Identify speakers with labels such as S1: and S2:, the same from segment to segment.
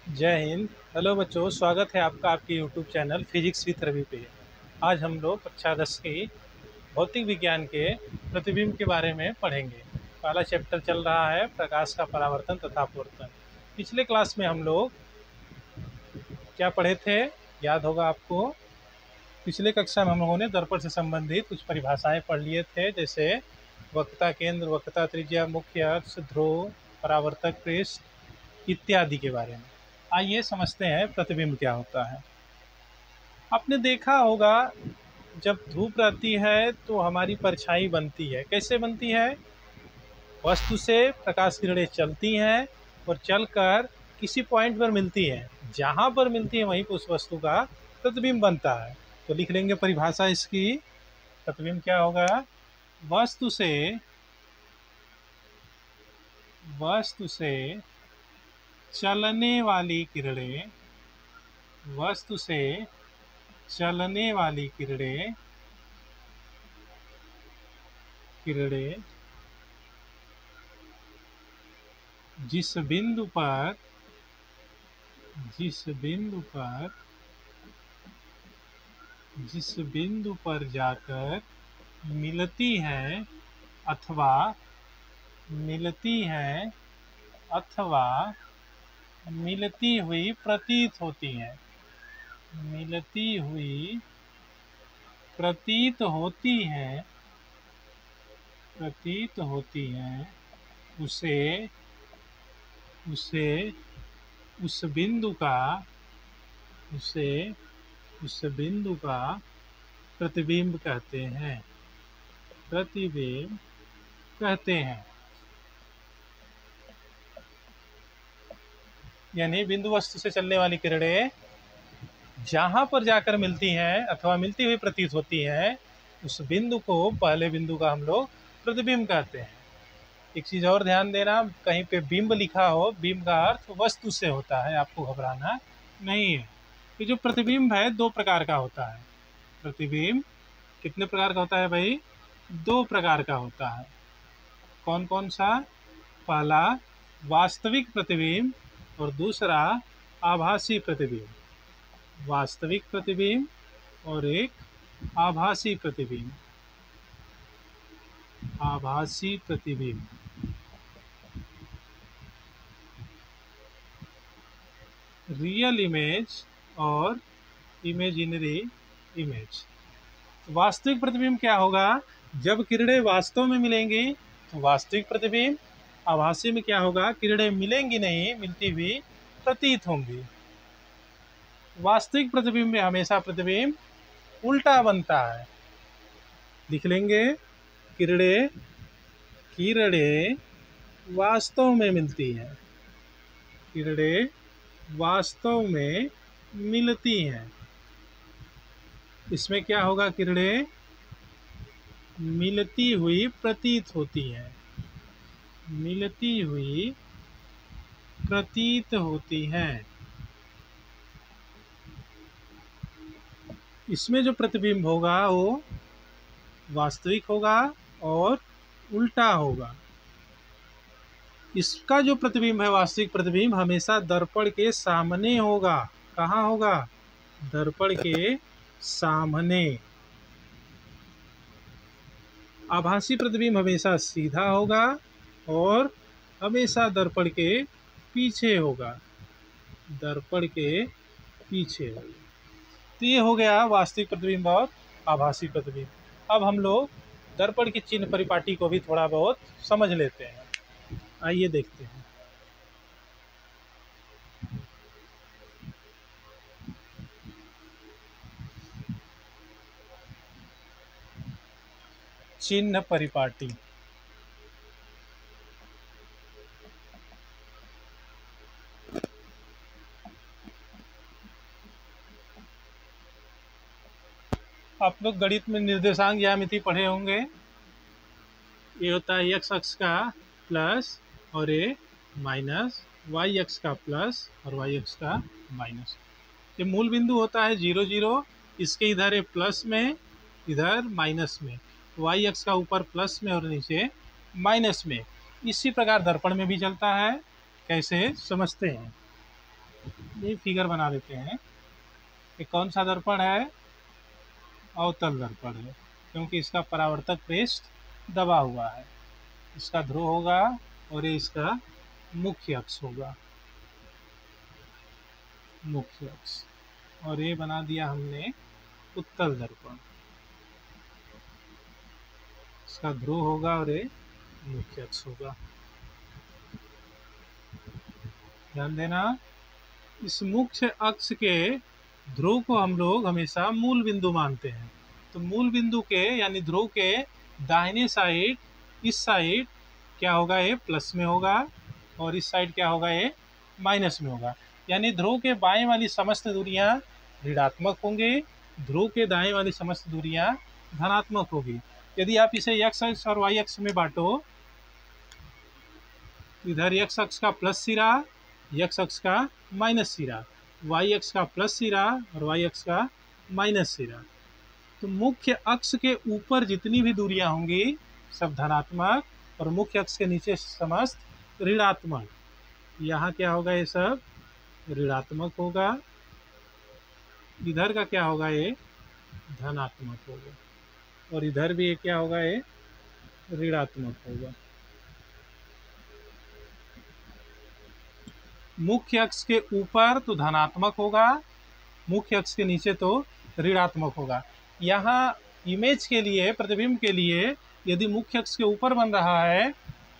S1: जय हिंद। हेलो बच्चों, स्वागत है आपका आपके YouTube channel physics with Ravi पे। आज हम लोग कक्षा 10 की भौतिक विज्ञान के प्रतिबिंब के बारे में पढ़ेंगे। पहला चैप्टर चल रहा है प्रकाश का परावर्तन तथा अपवर्तन। पिछले क्लास में हम लोग क्या पढ़े थे, याद होगा आपको। पिछले कक्षा में हम लोगों ने दर्पण से संबंधित कुछ परिभाषाएं पढ़ लिए थे, जैसे वक्रता केंद्र, वक्रता त्रिज्या, मुख्य अक्ष, ध्रुव, परावर्तक पृष्ठ इत्यादि के बारे में। आइए समझते हैं प्रतिबिंब क्या होता है। आपने देखा होगा, जब धूप रहती है तो हमारी परछाई बनती है। कैसे बनती है? वस्तु से प्रकाश किरणें चलती हैं और चलकर किसी पॉइंट पर मिलती हैं। जहाँ पर मिलती है वहीं पर उस वस्तु का प्रतिबिंब बनता है। तो लिख लेंगे परिभाषा इसकी। प्रतिबिंब क्या होगा? वस्तु से चलने वाली किरणें वस्तु से चलने वाली किरणें जिस बिंदु पर जाकर मिलती हैं अथवा मिलती हुई प्रतीत होती हैं उसे उस बिंदु का प्रतिबिंब कहते हैं। यानी बिंदु वस्तु से चलने वाली किरणें जहां पर जाकर मिलती हैं अथवा मिलती हुई प्रतीत होती हैं, उस बिंदु को, पहले बिंदु का हम लोग प्रतिबिंब कहते हैं। एक चीज और ध्यान देना, कहीं पे बिंब लिखा हो, बिंब का अर्थ वस्तु से होता है, आपको घबराना नहीं है। ये जो प्रतिबिंब है दो प्रकार का होता है। प्रतिबिंब कितने प्रकार का होता है भाई? दो प्रकार का होता है। कौन कौन सा? पहला वास्तविक प्रतिबिंब और दूसरा आभासी प्रतिबिंब। वास्तविक प्रतिबिंब और एक आभासी प्रतिबिंब। रियल इमेज और इमेजिनरी इमेज। वास्तविक प्रतिबिंब क्या होगा? जब किरणें वास्तव में मिलेंगी तो वास्तविक प्रतिबिंब। आभासी में क्या होगा? किरणें मिलेंगी नहीं, मिलती हुई प्रतीत होंगी। वास्तविक प्रतिबिंब में हमेशा प्रतिबिंब उल्टा बनता है। लिख लेंगे, किरणें वास्तव में मिलती हैं। इसमें क्या होगा? किरणें मिलती हुई प्रतीत होती हैं। इसमें जो प्रतिबिंब होगा वो वास्तविक होगा और उल्टा होगा। इसका जो प्रतिबिंब है, वास्तविक प्रतिबिंब, हमेशा दर्पण के सामने होगा। कहाँ होगा? दर्पण के सामने। आभासी प्रतिबिंब हमेशा सीधा होगा और हमेशा दर्पण के पीछे होगा। तो ये हो गया वास्तविक प्रतिबिंब और आभासी प्रतिबिंब। अब हम लोग दर्पण की चिन्ह परिपाटी को भी थोड़ा बहुत समझ लेते हैं। आइए देखते हैं। चिन्ह परिपाटी। आप लोग गणित में निर्देशांक ज्यामिति पढ़े होंगे। ये होता है x अक्ष का प्लस और ये माइनस, y अक्ष का प्लस और y अक्ष का माइनस। ये मूल बिंदु होता है 0 0। इसके इधर है प्लस में, इधर माइनस में। y अक्ष का ऊपर प्लस में और नीचे माइनस में। इसी प्रकार दर्पण में भी चलता है। कैसे समझते हैं? ये फिगर बना देते हैं। ये कौन सा दर्पण है? अवतल दर्पण है, क्योंकि इसका परावर्तक पृष्ठ दबा हुआ है। इसका ध्रुव होगा और ये इसका मुख्य अक्ष होगा, मुख्य अक्ष। और ये बना दिया हमने उत्तल दर्पण। इसका ध्रुव होगा और ये मुख्य अक्ष होगा। ध्यान देना, इस मुख्य अक्ष के ध्रुव को हम लोग हमेशा मूल बिंदु मानते हैं। तो मूल बिंदु के यानी ध्रुव के दाहिने साइड, इस साइड क्या होगा? ये प्लस में होगा और इस साइड क्या होगा? ये माइनस में होगा। यानी ध्रुव के बाएं वाली समस्त दूरियां ऋणात्मक होंगी, ध्रुव के दाएं वाली समस्त दूरियां धनात्मक होगी। यदि आप इसे x अक्ष और y अक्ष में बांटो, इधर x अक्ष का प्लस सिरा, x अक्ष का माइनस सिरा, y अक्ष का प्लस सिरा और y अक्ष का माइनस सिरा। तो मुख्य अक्ष के ऊपर जितनी भी दूरियां होंगी सब धनात्मक और मुख्य अक्ष के नीचे समस्त ऋणात्मक। यहाँ क्या होगा? ये सब ऋणात्मक होगा। इधर का क्या होगा? ये धनात्मक होगा और इधर भी ये क्या होगा? ये ऋणात्मक होगा। मुख्य अक्ष के ऊपर तो धनात्मक होगा, मुख्य अक्ष के नीचे तो ऋणात्मक होगा। यहाँ इमेज के लिए, प्रतिबिंब के लिए, यदि मुख्य अक्ष के ऊपर बन रहा है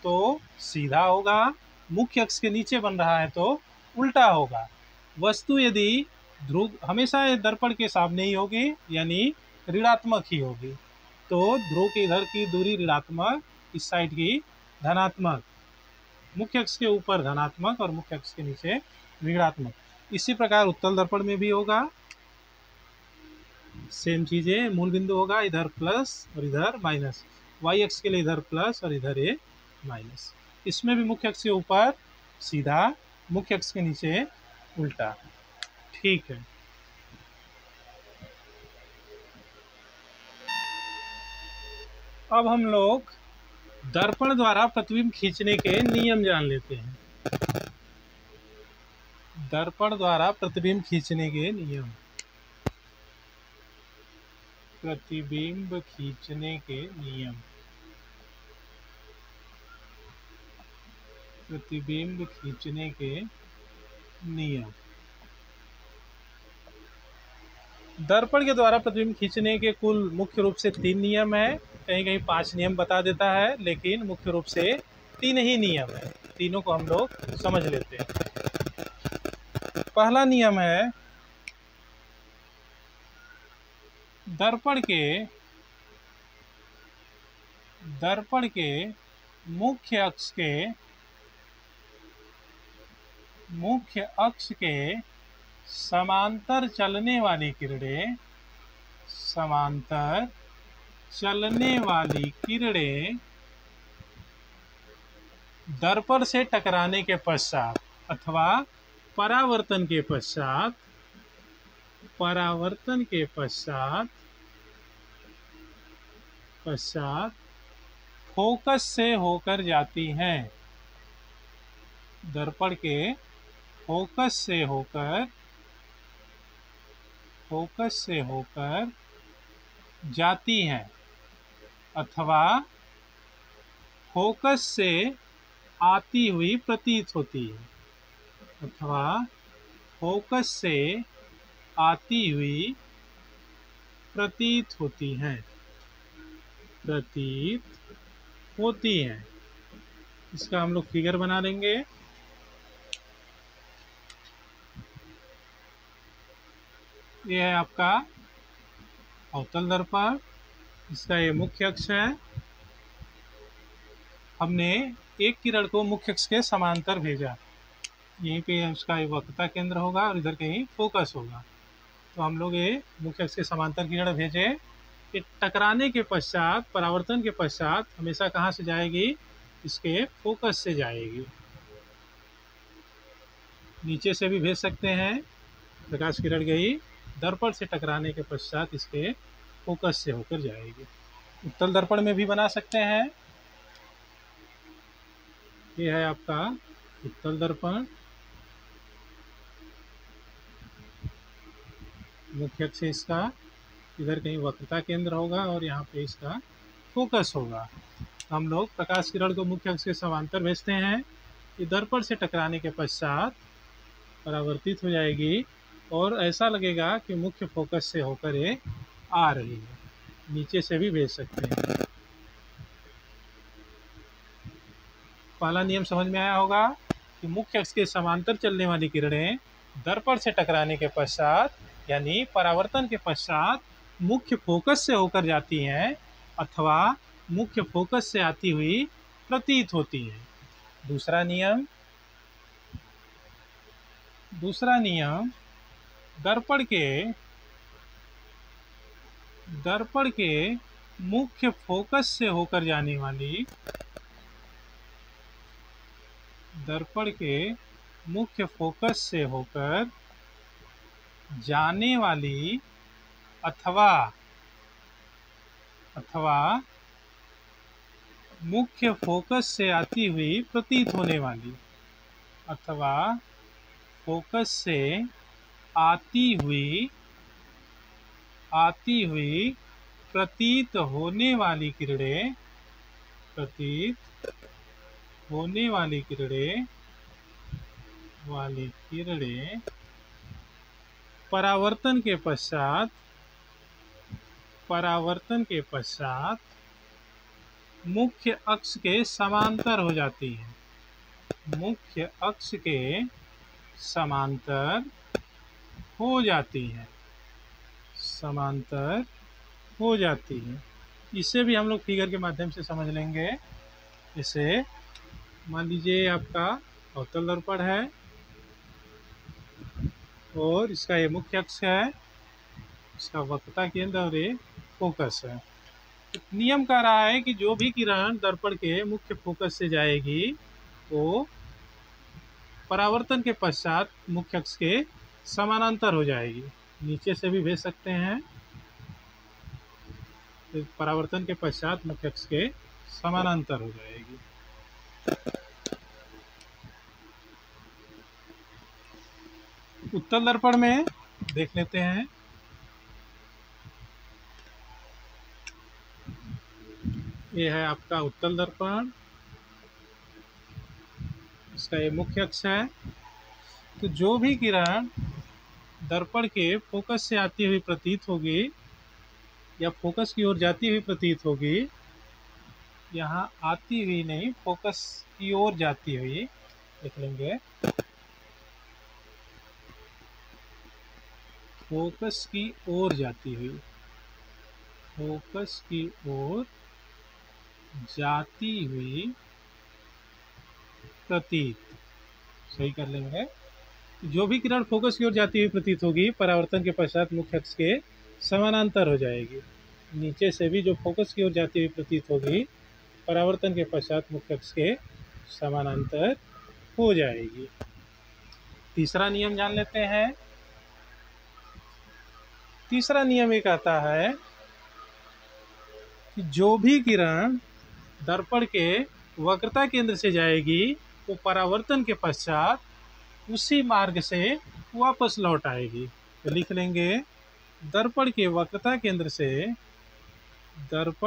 S1: तो सीधा होगा, मुख्य अक्ष के नीचे बन रहा है तो उल्टा होगा। वस्तु यदि ध्रुव हमेशा दर्पण के सामने ही होगी यानी ऋणात्मक ही होगी, तो ध्रुव के इधर की दूरी ऋणात्मक, इस साइड की धनात्मक। मुख्य अक्ष के ऊपर धनात्मक और मुख्य अक्ष के नीचे ऋणात्मक। इसी प्रकार उत्तल दर्पण में भी होगा, सेम चीजें। मूल बिंदु होगा, इधर प्लस और इधर माइनस, वाई अक्ष के लिए इधर प्लस और इधर ये माइनस। इसमें भी मुख्य अक्ष के ऊपर सीधा, मुख्य अक्ष के नीचे उल्टा। ठीक है, अब हम लोग दर्पण द्वारा प्रतिबिंब खींचने के नियम जान लेते हैं। दर्पण द्वारा प्रतिबिंब खींचने के नियम। प्रतिबिंब खींचने के नियम। प्रतिबिंब खींचने के नियम। दर्पण के द्वारा प्रतिबिंब खींचने के कुल मुख्य रूप से 3 नियम है। कहीं कहीं 5 नियम बता देता है, लेकिन मुख्य रूप से 3 ही नियम है। तीनों को हम लोग समझ लेते हैं। पहला नियम है, दर्पण के मुख्य अक्ष के समांतर चलने वाली किरणें दर्पण से टकराने के पश्चात अथवा परावर्तन के पश्चात फोकस से होकर जाती हैं। दर्पण के फोकस से होकर जाती हैं अथवा फोकस से आती हुई प्रतीत होती है, अथवा फोकस से आती हुई प्रतीत होती हैं। इसका हम लोग फिगर बना लेंगे। ये है आपका अवतल दर्पण, इसका ये मुख्य अक्ष है। हमने एक किरण को मुख्य अक्ष के समांतर भेजा, यहीं पे उसका वक्रता केंद्र होगा और इधर कहीं फोकस होगा। तो हम लोग ये मुख्य अक्ष के समांतर किरण भेजे। ये टकराने के पश्चात, परावर्तन के पश्चात हमेशा कहाँ से जाएगी? इसके फोकस से जाएगी। नीचे से भी भेज सकते हैं, प्रकाश किरण गई, दर्पण से टकराने के पश्चात इसके फोकस से होकर जाएगी। उत्तल दर्पण में भी बना सकते हैं। ये है आपका उत्तल दर्पण। मुख्य अक्ष से इसका इधर कहीं वक्रता केंद्र होगा और यहाँ पे इसका फोकस होगा। हम लोग प्रकाश किरण को मुख्य अक्ष के समांतर भेजते हैं। ये दर्पण से टकराने के पश्चात परावर्तित हो जाएगी और ऐसा लगेगा कि मुख्य फोकस से होकर ये आ रही है। नीचे से भी भेज सकते हैं। पहला नियम समझ में आया होगा कि मुख्य अक्ष के समांतर चलने वाली किरणें दर्पण से टकराने के पश्चात यानी परावर्तन के पश्चात मुख्य फोकस से होकर जाती हैं अथवा मुख्य फोकस से आती हुई प्रतीत होती हैं। दूसरा नियम दर्पण के मुख्य फोकस से होकर जाने वाली दर्पण के मुख्य फोकस से होकर जाने वाली अथवा मुख्य फोकस से आती हुई प्रतीत होने वाली अथवा फोकस से आती हुई प्रतीत होने वाली किरणें परावर्तन के पश्चात मुख्य अक्ष के समांतर हो जाती हैं। मुख्य अक्ष के समांतर हो जाती हैं। इसे भी हम लोग फिगर के माध्यम से समझ लेंगे। इसे मान लीजिए आपका अवतल दर्पण है और इसका ये मुख्य अक्ष है, इसका वक्रता केंद्र और ये फोकस है। नियम कह रहा है कि जो भी किरण दर्पण के मुख्य फोकस से जाएगी वो परावर्तन के पश्चात मुख्य अक्ष के समानांतर हो जाएगी। नीचे से भी भेज सकते हैं। तो परावर्तन के पश्चात मुख्य अक्ष के समानांतर हो जाएगी। उत्तल दर्पण में देख लेते हैं। ये है आपका उत्तल दर्पण, इसका ये मुख्य अक्ष है। तो जो भी किरण दर्पण के फोकस से आती हुई प्रतीत होगी या फोकस की ओर जाती हुई प्रतीत होगी, यहाँ आती हुई नहीं, फोकस की ओर जाती हुई लिख लेंगे। फोकस की ओर जाती हुई प्रतीत, सही कर लेंगे। जो भी किरण फोकस की ओर जाती हुई प्रतीत होगी परावर्तन के पश्चात मुख्य अक्ष के समानांतर हो जाएगी। नीचे से भी जो फोकस की ओर जाती हुई प्रतीत होगी परावर्तन के पश्चात मुख्य अक्ष के समानांतर हो जाएगी। तीसरा नियम जान लेते हैं। तीसरा नियम ये कहता है कि जो भी किरण दर्पण के वक्रता केंद्र से जाएगी वो परावर्तन के पश्चात उसी मार्ग से वापस लौट आएगी। तो लिख लेंगे दर्पण के वक्रता केंद्र से जाने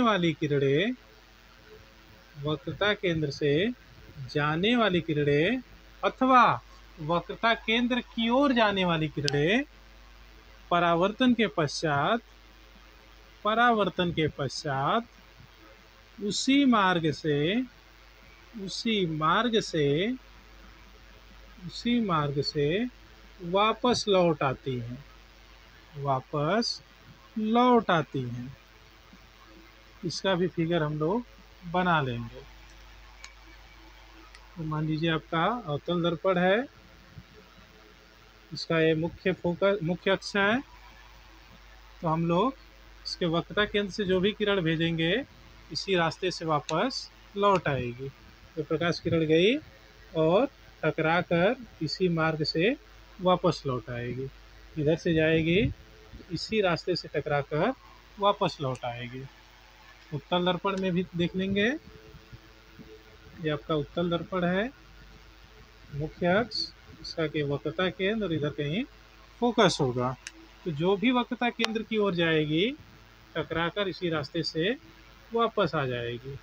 S1: वाली किरणें अथवा वक्रता केंद्र की ओर जाने वाली किरणें परावर्तन के पश्चात उसी मार्ग से वापस लौट आती हैं। इसका भी फिगर हम लोग बना लेंगे। तो मान लीजिए आपका अवतल दर्पण है, इसका ये मुख्य अक्ष है। तो हम लोग इसके वक्रता केंद्र से जो भी किरण भेजेंगे इसी रास्ते से वापस लौट आएगी। तो प्रकाश किरण गई और टकरा कर इसी मार्ग से वापस लौट आएगी। इधर से जाएगी, इसी रास्ते से टकरा कर वापस लौट आएगी। उत्तल दर्पण में भी देख लेंगे। ये आपका उत्तल दर्पण है, मुख्य अक्ष, इसका के वक्रता केंद्र और इधर कहीं फोकस होगा। तो जो भी वक्रता केंद्र की ओर जाएगी टकराकर इसी रास्ते से वापस आ जाएगी।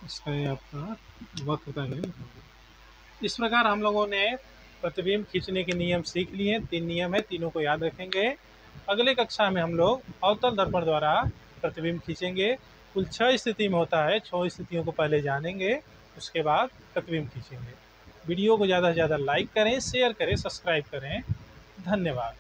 S1: इसका ये आपका वक्रता केंद्र। इस प्रकार हम लोगों ने प्रतिबिंब खींचने के नियम सीख लिए हैं। 3 नियम है, तीनों को याद रखेंगे। अगले कक्षा में हम लोग अवतल दर्पण द्वारा प्रतिबिंब खींचेंगे। कुल 6 स्थिति में होता है, 6 स्थितियों को पहले जानेंगे, उसके बाद प्रतिबिंब खींचेंगे। वीडियो को ज़्यादा से ज़्यादा लाइक करें, शेयर करें, सब्सक्राइब करें। धन्यवाद।